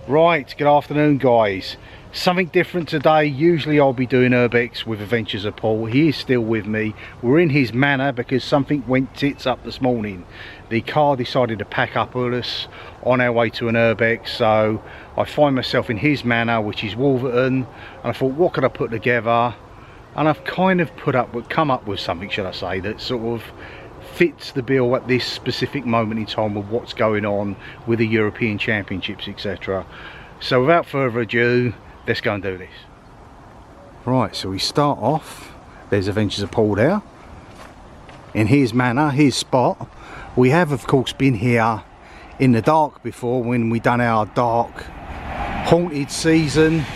Right, good afternoon guys. Something different today. Usually I'll be doing Urbex with Adventures of Paul. He is still with me. We're in his manor because something went tits up this morning. The car decided to pack up with us on our way to an Urbex, so I find myself in his manor, which is Wolverton, and I thought, what could I put together? And I've kind of come up with something, should I say, that sort of fits the bill at this specific moment in time of what's going on with the European Championships, etc. So without further ado, let's go and do this. Right, so we start off, there's Adventures of Paul there, in his manor, his spot. We have of course been here in the dark before when we done our dark haunted season.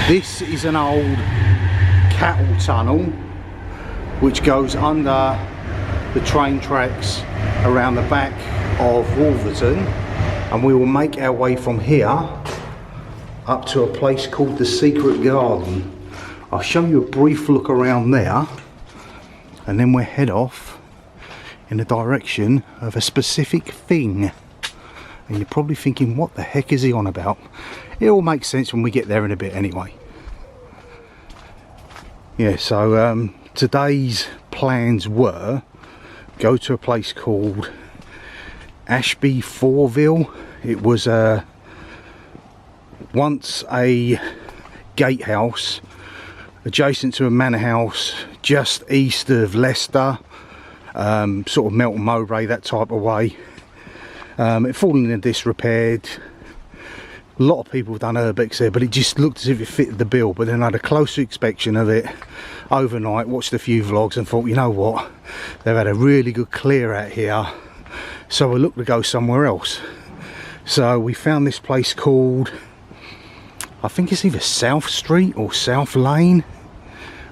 This is an old cattle tunnel which goes under the train tracks around the back of Wolverton, and we will make our way from here up to a place called the Secret Garden. I'll show you a brief look around there and then we'll head off in the direction of a specific thing. And you're probably thinking, what the heck is he on about? It all makes sense when we get there in a bit anyway. Yeah, so today's plans were go to a place called Ashby Forville. It was once a gatehouse adjacent to a manor house just east of Leicester, sort of Melton Mowbray, that type of way. It fallen into disrepair. A lot of people have done Urbex there, but it just looked as if it fitted the bill. But then I had a closer inspection of it overnight, watched a few vlogs and thought, you know what, they've had a really good clear out here, so we looked to go somewhere else. So we found this place called, I think it's either South Street or South Lane,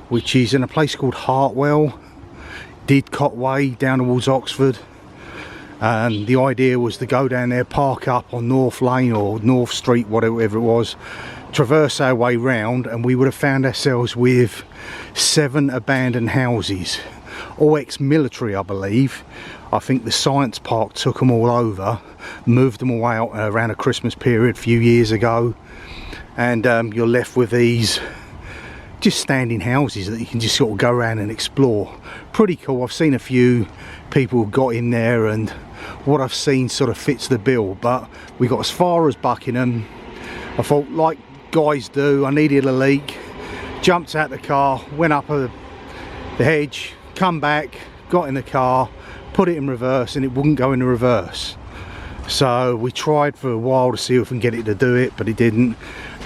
which is in a place called Hartwell, Didcot Way, down towards Oxford. And the idea was to go down there, park up on North Lane or North Street, whatever it was, traverse our way round, and we would have found ourselves with 7 abandoned houses, all ex-military I believe. I think the science park took them all over, moved them all out around a Christmas period a few years ago, and you're left with these just standing houses that you can just sort of go around and explore. Pretty cool. I've seen a few people who got in there and what I've seen sort of fits the bill, but we got as far as Buckingham. I thought, like guys do, I needed a leak, jumped out the car, went up the hedge, come back, got in the car, put it in reverse, and it wouldn't go in the reverse. So we tried for a while to see if we can get it to do it, but it didn't.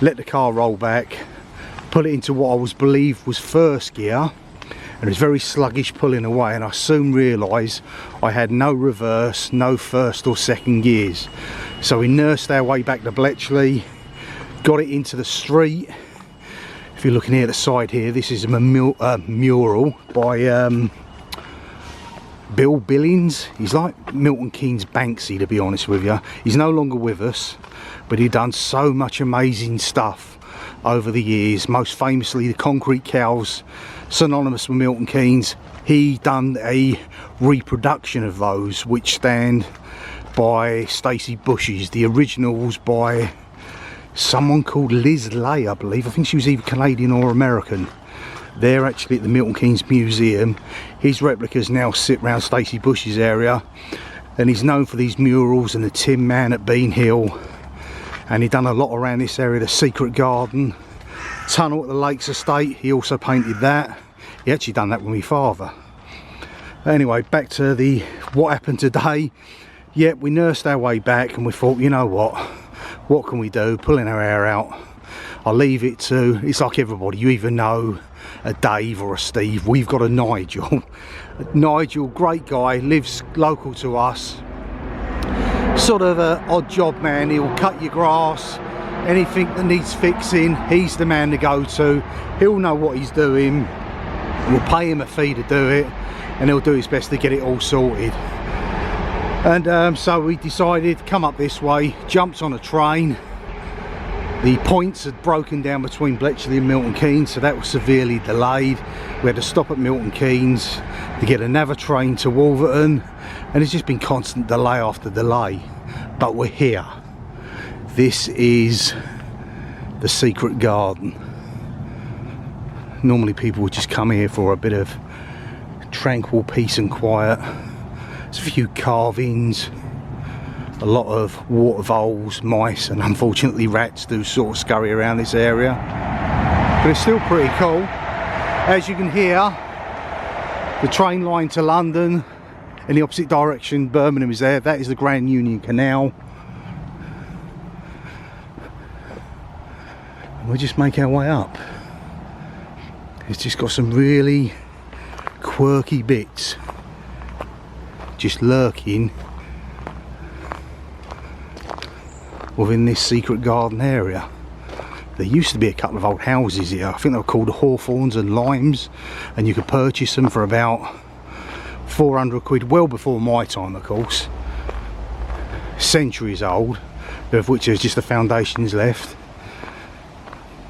Let the car roll back, put it into what I was believed was first gear, and it was very sluggish pulling away, and I soon realised I had no reverse, no first or second gears. So we nursed our way back to Bletchley, got it into the street. If you're looking here at the side here, this is a mural by Bill Billings. He's like Milton Keynes Banksy, to be honest with you. He's no longer with us, but he'd done so much amazing stuff over the years, most famously the concrete cows, synonymous with Milton Keynes. He done a reproduction of those which stand by Stacey Bushes, the originals by someone called Liz Lay, I believe. I think she was either Canadian or American. They're actually at the Milton Keynes Museum. His replicas now sit around Stacey Bushes area, and he's known for these murals and the Tin Man at Bean Hill, and he done a lot around this area, the Secret Garden, tunnel at the Lakes Estate. He also painted that. He actually done that with my father. Anyway, back to what happened today. Yeah, we nursed our way back and we thought, you know what can we do? Pulling our hair out. I'll leave it to, it's like everybody, you either know a Dave or a Steve. We've got a Nigel. Nigel, great guy, lives local to us. Sort of an odd job man. He'll cut your grass, anything that needs fixing, he's the man to go to. He'll know what he's doing. We'll pay him a fee to do it, and he'll do his best to get it all sorted. And so we decided to come up this way, jumped on a train. The points had broken down between Bletchley and Milton Keynes, so that was severely delayed. We had to stop at Milton Keynes to get another train to Wolverton, and it's just been constant delay after delay. But we're here. This is the secret garden. Normally people would just come here for a bit of tranquil peace and quiet. There's a few carvings, a lot of water voles, mice, and unfortunately rats do sort of scurry around this area. But it's still pretty cool. As you can hear, the train line to London in the opposite direction, Birmingham, is there. That is the Grand Union Canal. And we'll just make our way up. It's just got some really quirky bits just lurking within this secret garden area. There used to be a couple of old houses here. I think they were called Hawthorns and Limes, and you could purchase them for about 400 quid, well before my time of course. Centuries old, of which there's just the foundations left.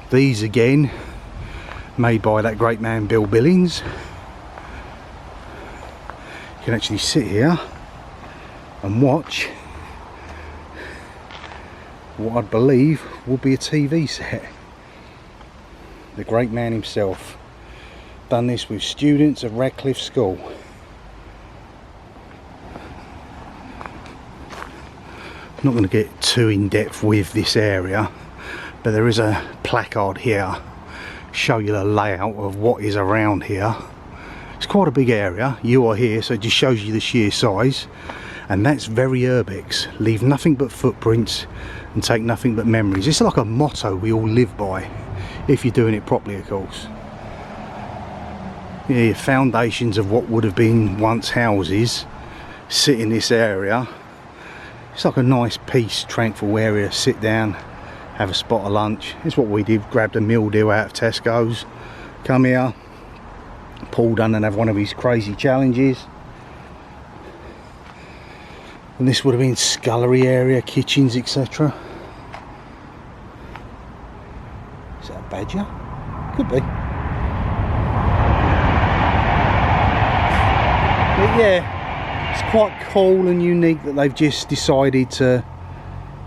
These again, made by that great man Bill Billings. You can actually sit here and watch what I believe would be a TV set. The great man himself done this with students at Radcliffe School. I'm not going to get too in depth with this area, but there is a placard here show you the layout of what is around here. It's quite a big area. You are here, so it just shows you the sheer size. And that's very urbex. Leave nothing but footprints and take nothing but memories. It's like a motto we all live by, if you're doing it properly of course. Yeah, foundations of what would have been once houses sit in this area. It's like a nice peace, tranquil area to sit down, have a spot of lunch. It's what we did, grabbed a meal deal out of Tesco's, come here, Paul done and have one of his crazy challenges. And this would have been scullery area, kitchens, etc. Is that a badger? Could be. But yeah, it's quite cool and unique that they've just decided to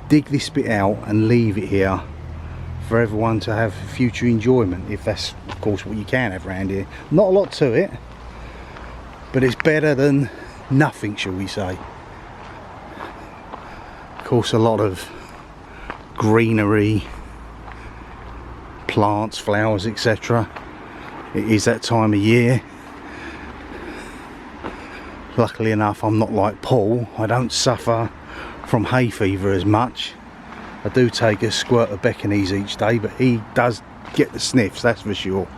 dig this bit out and leave it here for everyone to have future enjoyment, if that's of course what you can have around here. Not a lot to it, but it's better than nothing, shall we say. Of course, a lot of greenery, plants, flowers, etc. It is that time of year. Luckily enough, I'm not like Paul. I don't suffer from hay fever as much. I do take a squirt of Beckonese each day, but he does get the sniffs, that's for sure.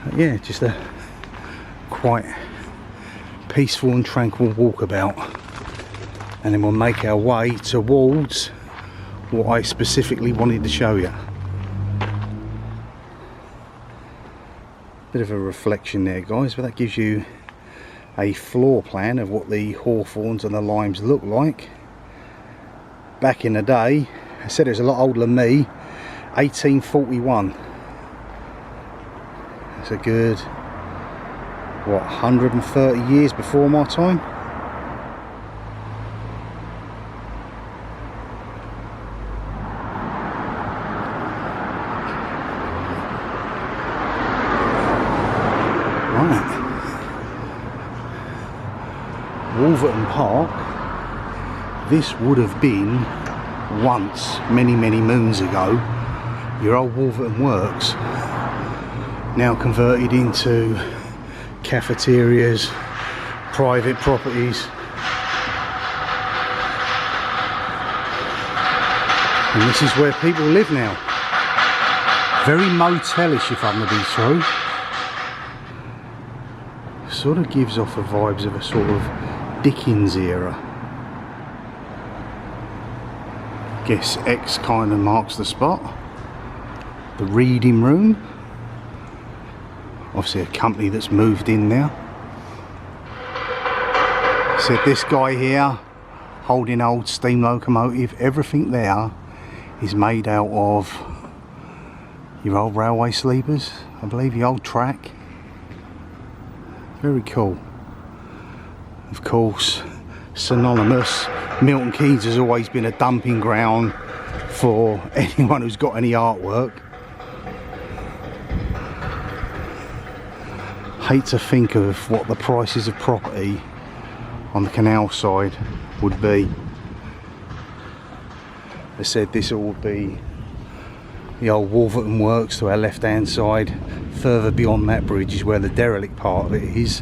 But yeah, just a quite peaceful and tranquil walkabout, and then we'll make our way towards what I specifically wanted to show you. Bit of a reflection there guys, but that gives you a floor plan of what the Hawthorns and the Limes look like back in the day. I said it was a lot older than me. 1841. That's a good, what, 130 years before my time. Right. Wolverton Park. This would have been once, many moons ago, your old Wolverton Works. Now converted into cafeterias, private properties, and this is where people live now. Very motelish, if I'm to be true. Sort of gives off the vibes of a sort of Dickens era. Guess X kind of marks the spot. The reading room. Obviously a company that's moved in now. Said this guy here holding old steam locomotive, everything there is made out of your old railway sleepers, I believe, your old track. Very cool. Of course, synonymous. Milton Keynes has always been a dumping ground for anyone who's got any artwork. Hate to think of what the prices of property on the canal side would be. They said this all would be the old Wolverton Works to our left hand side. Further beyond that bridge is where the derelict part of it is,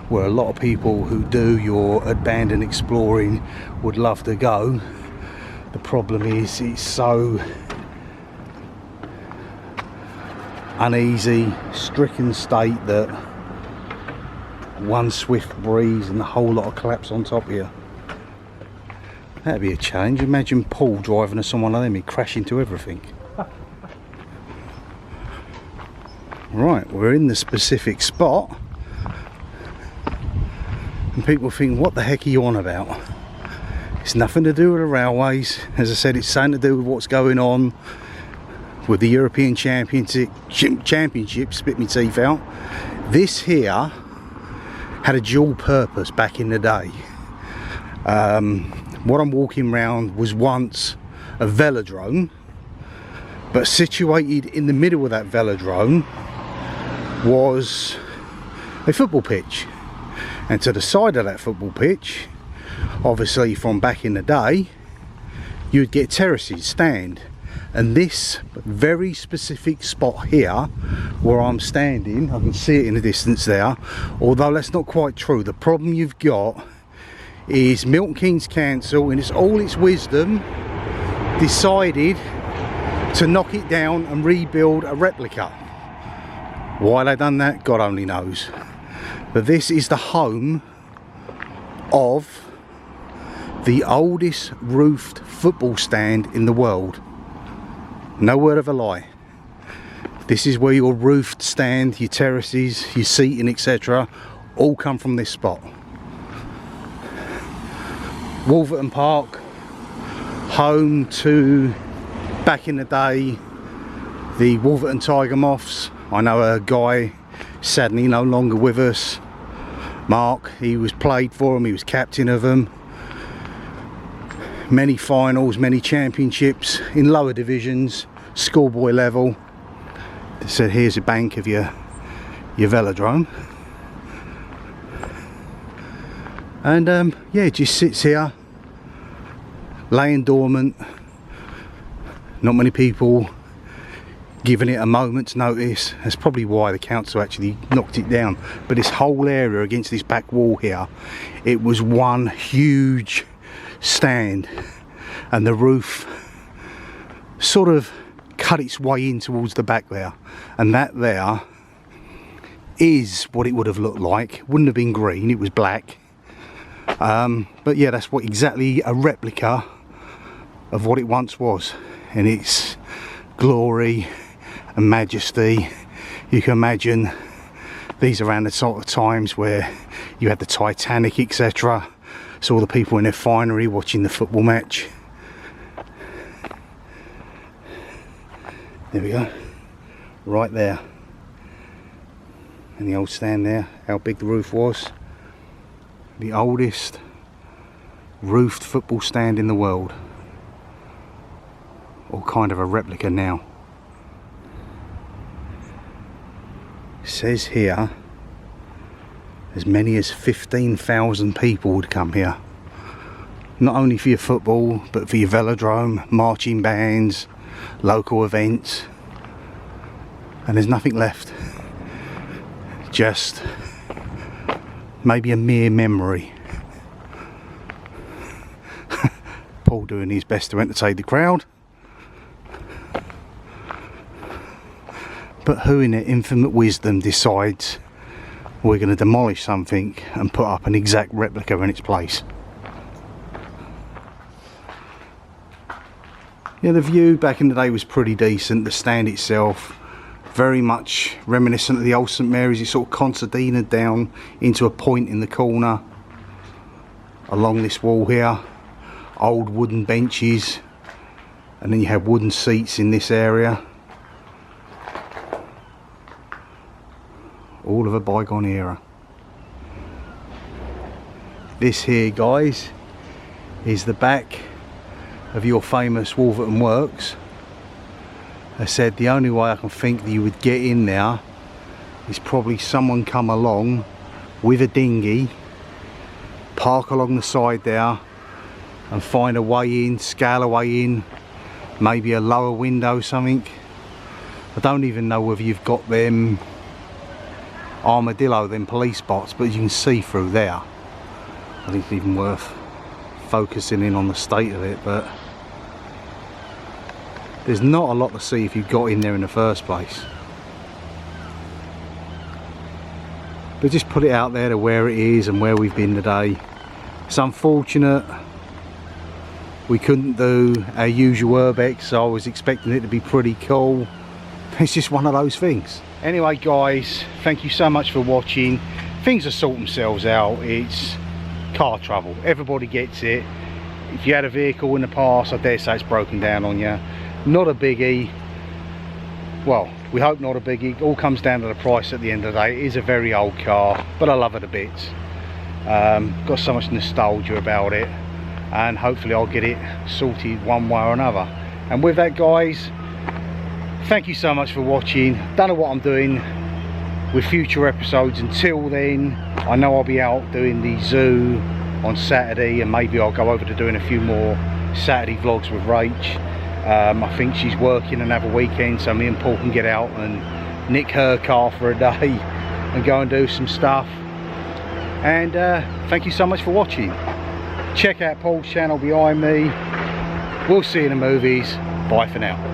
where a lot of people who do your abandoned exploring would love to go. The problem is it's so uneasy, stricken state that one swift breeze and the whole lot of collapse on top of you. That'd be a change. Imagine Paul driving us on one of them, he'd crash into everything. Right, we're in the specific spot and people think, what the heck are you on about? It's nothing to do with the railways. As I said, it's something to do with what's going on with the European Championship, spit me teeth out. This here had a dual purpose back in the day. What I'm walking around was once a velodrome, but situated in the middle of that velodrome was a football pitch, and to the side of that football pitch, obviously from back in the day, you'd get terraces, stand. And this very specific spot here where I'm standing, I can see it in the distance there, although that's not quite true. The problem you've got is Milton Keynes Council, in all its wisdom, decided to knock it down and rebuild a replica. Why they done that, God only knows. But this is the home of the oldest roofed football stand in the world. No word of a lie. This is where your roofed stand, your terraces, your seating, etc. all come from this spot. Wolverton Park, home to, back in the day, the Wolverton Tiger Moths. I know a guy, sadly no longer with us, Mark. He was played for them, he was captain of them. Many finals, many championships in lower divisions, schoolboy level. They said, here's a bank of your velodrome. And yeah, it just sits here, laying dormant. Not many people giving it a moment's notice. That's probably why the council actually knocked it down. But this whole area against this back wall here, it was one huge stand, and the roof sort of cut its way in towards the back there, and that there is what it would have looked like. Wouldn't have been green, it was black. But yeah, that's what exactly a replica of what it once was, and its glory and majesty. You can imagine these around the sort of times where you had the Titanic, etc. So all the people in their finery watching the football match. There we go, right there. And the old stand there, how big the roof was. The oldest roofed football stand in the world. Or kind of a replica now. It says here as many as 15,000 people would come here. Not only for your football, but for your velodrome, marching bands, local events. And there's nothing left. Just maybe a mere memory. Paul doing his best to entertain the crowd. But who in their infinite wisdom decides we're going to demolish something and put up an exact replica in its place? Yeah, the view back in the day was pretty decent. The stand itself, very much reminiscent of the old St Mary's. It sort of concertinaed down into a point in the corner along this wall here. Old wooden benches, and then you have wooden seats in this area. All of a bygone era. This here, guys, is the back of your famous Wolverton Works. I said the only way I can think that you would get in there is probably someone come along with a dinghy, park along the side there and find a way in, scale a way in, maybe a lower window, something. I don't even know whether you've got them armadillo, them police spots, but you can see through there. I think it's even worth focusing in on the state of it, but there's not a lot to see if you got in there in the first place. But just put it out there to where it is and where we've been today. It's unfortunate we couldn't do our usual urbex, so I was expecting it to be pretty cool. It's just one of those things. Anyway guys, thank you so much for watching. Things will sort themselves out. It's car trouble, everybody gets it. If you had a vehicle in the past, I dare say it's broken down on you. Not a biggie. Well, we hope not a biggie. It all comes down to the price at the end of the day. It is a very old car, but I love it a bit. Got so much nostalgia about it, and hopefully I'll get it sorted one way or another. And with that guys, thank you so much for watching. Don't know what I'm doing with future episodes. Until then, I know I'll be out doing the zoo on Saturday, and maybe I'll go over to doing a few more Saturday vlogs with Rach. I think she's working another weekend, so me and Paul can get out and nick her car for a day and go and do some stuff. And thank you so much for watching. Check out Paul's channel behind me. We'll see you in the movies. Bye for now.